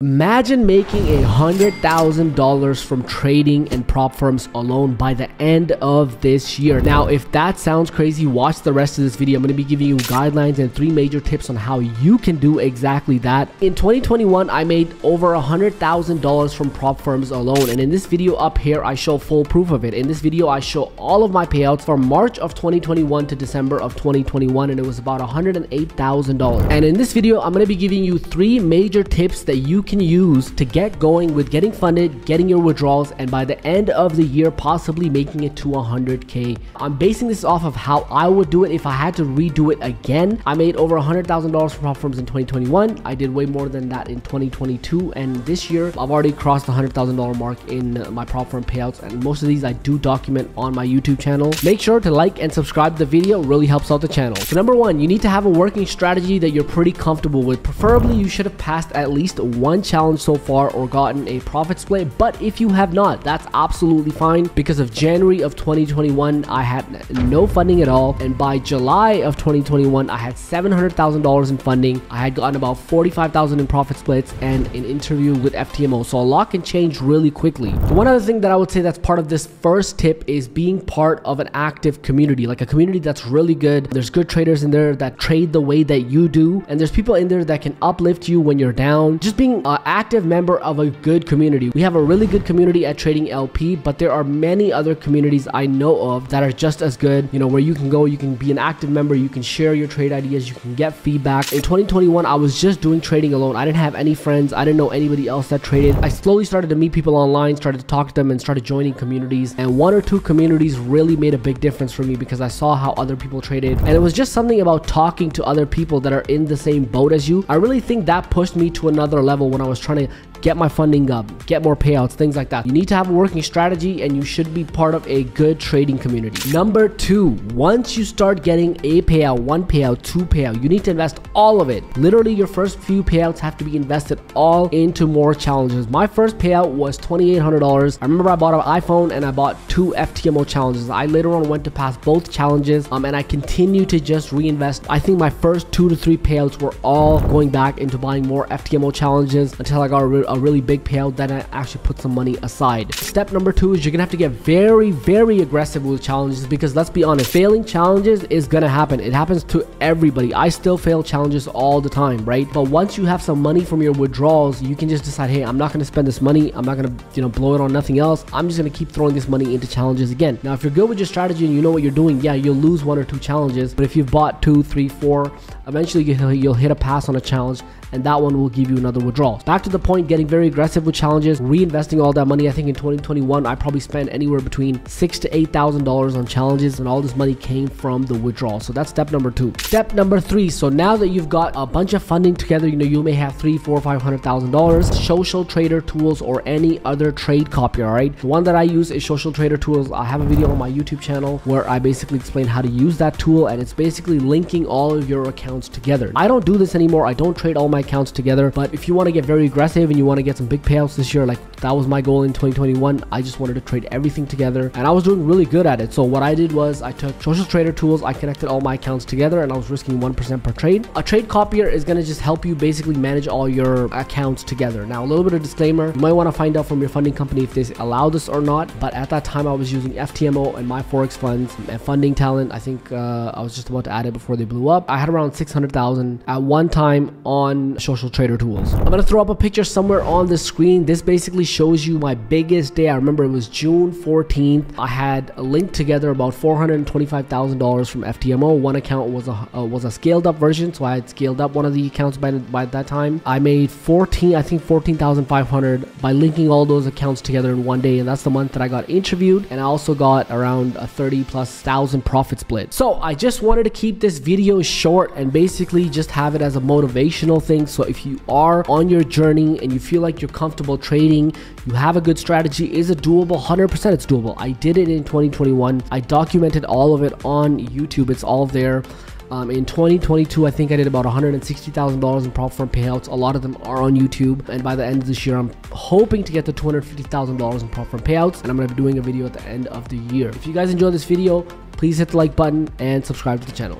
Imagine making $100,000 from trading and prop firms alone by the end of this year. Now, if that sounds crazy, watch the rest of this video. I'm going to be giving you guidelines and 3 major tips on how you can do exactly that. In 2021, I made over $100,000 from prop firms alone. And in this video up here, I show full proof of it. In this video, I show all of my payouts from March of 2021 to December of 2021. And it was about $108,000. And in this video, I'm going to be giving you 3 major tips that you can use to get going with getting funded, getting your withdrawals, and by the end of the year possibly making it to 100K. I'm basing this off of how I would do it if I had to redo it again. I made over $100,000 from prop firms in 2021. I did way more than that in 2022, and this year I've already crossed the $100,000 mark in my prop firm payouts, and most of these I do document on my YouTube channel. Make sure to like and subscribe to the video, it really helps out the channel. So number 1, you need to have a working strategy that you're pretty comfortable with. Preferably you should have passed at least one challenge so far or gotten a profit split, but if you have not, that's absolutely fine, because of January of 2021 I had no funding at all, and by July of 2021 I had $700,000 in funding. I had gotten about $45,000 in profit splits and an interview with FTMO, so a lot can change really quickly. One other thing that I would say that's part of this first tip is being part of an active community, like a community that's really good. There's good traders in there that trade the way that you do, and there's people in there that can uplift you when you're down. Just being an active member of a good community. We have a really good community at Trading LP, but there are many other communities I know of that are just as good, you know, where you can go, you can be an active member, you can share your trade ideas, you can get feedback. In 2021, I was just doing trading alone. I didn't have any friends. I didn't know anybody else that traded. I slowly started to meet people online, started to talk to them, and started joining communities, and 1 or 2 communities really made a big difference for me because I saw how other people traded, and it was just something about talking to other people that are in the same boat as you. I really think that pushed me to another level when I was trying to get my funding up, get more payouts, things like that. You need to have a working strategy, and you should be part of a good trading community. Number 2, once you start getting a payout, 1 payout, 2 payout, you need to invest all of it. Literally, your first few payouts have to be invested all into more challenges. My first payout was $2,800. I remember I bought an iPhone and I bought 2 FTMO challenges. I later on went to pass both challenges, and I continue to just reinvest. I think my first 2 to 3 payouts were all going back into buying more FTMO challenges until I got a really big payout. Then I actually put some money aside. Step number 2 is you're gonna have to get very aggressive with challenges, because let's be honest, failing challenges is gonna happen. It happens to everybody. I still fail challenges all the time, right? But once you have some money from your withdrawals, you can just decide, hey, I'm not gonna spend this money, I'm not gonna, you know, blow it on nothing else. I'm just gonna keep throwing this money into challenges again. Now, if you're good with your strategy and you know what you're doing, yeah, you'll lose 1 or 2 challenges, but if you've bought 2, 3, 4, eventually you'll hit a pass on a challenge, and that one will give you another withdrawal. Back to the point, getting very aggressive with challenges, reinvesting all that money. I think in 2021, I probably spent anywhere between $6,000 to $8,000 on challenges, and all this money came from the withdrawal. So that's step number 2. Step number 3. So now that you've got a bunch of funding together, you know, you may have $300,000, $400,000, $500,000, Social Trader Tools or any other trade copy, all right? The one that I use is Social Trader Tools. I have a video on my YouTube channel where I basically explain how to use that tool, and it's basically linking all of your accounts together. I don't do this anymore. I don't trade all my accounts together, but if you want to get very aggressive and you want to get some big payouts this year, like that was my goal in 2021, I just wanted to trade everything together, and I was doing really good at it. So what I did was I took Social Trader Tools, I connected all my accounts together, and I was risking 1% per trade. A trade copier is going to just help you basically manage all your accounts together. Now, a little bit of disclaimer, you might want to find out from your funding company if they allow this or not, but at that time I was using FTMO and my Forex funds and Funding Talent. I think I was just about to add it before they blew up. I had around 600,000 at one time on Social Trader Tools. I'm going to throw up a picture somewhere on the screen. This basically shows you my biggest day. I remember it was June 14th. I had linked together about $425,000 from FTMO. One account was a scaled up version, so I had scaled up one of the accounts by that time. I made 14,500 by linking all those accounts together in one day, and that's the month that I got interviewed, and I also got around a 30,000+ profit split. So I just wanted to keep this video short and basically just have it as a motivational thing. So if you are on your journey and you feel like you're comfortable trading, you have a good strategy, is it doable? 100% it's doable. I did it in 2021. I documented all of it on YouTube. It's all there. In 2022, I think I did about $160,000 in prop firm payouts. A lot of them are on YouTube, and by the end of this year, I'm hoping to get to $250,000 in prop firm payouts, and I'm going to be doing a video at the end of the year. If you guys enjoyed this video, please hit the like button and subscribe to the channel.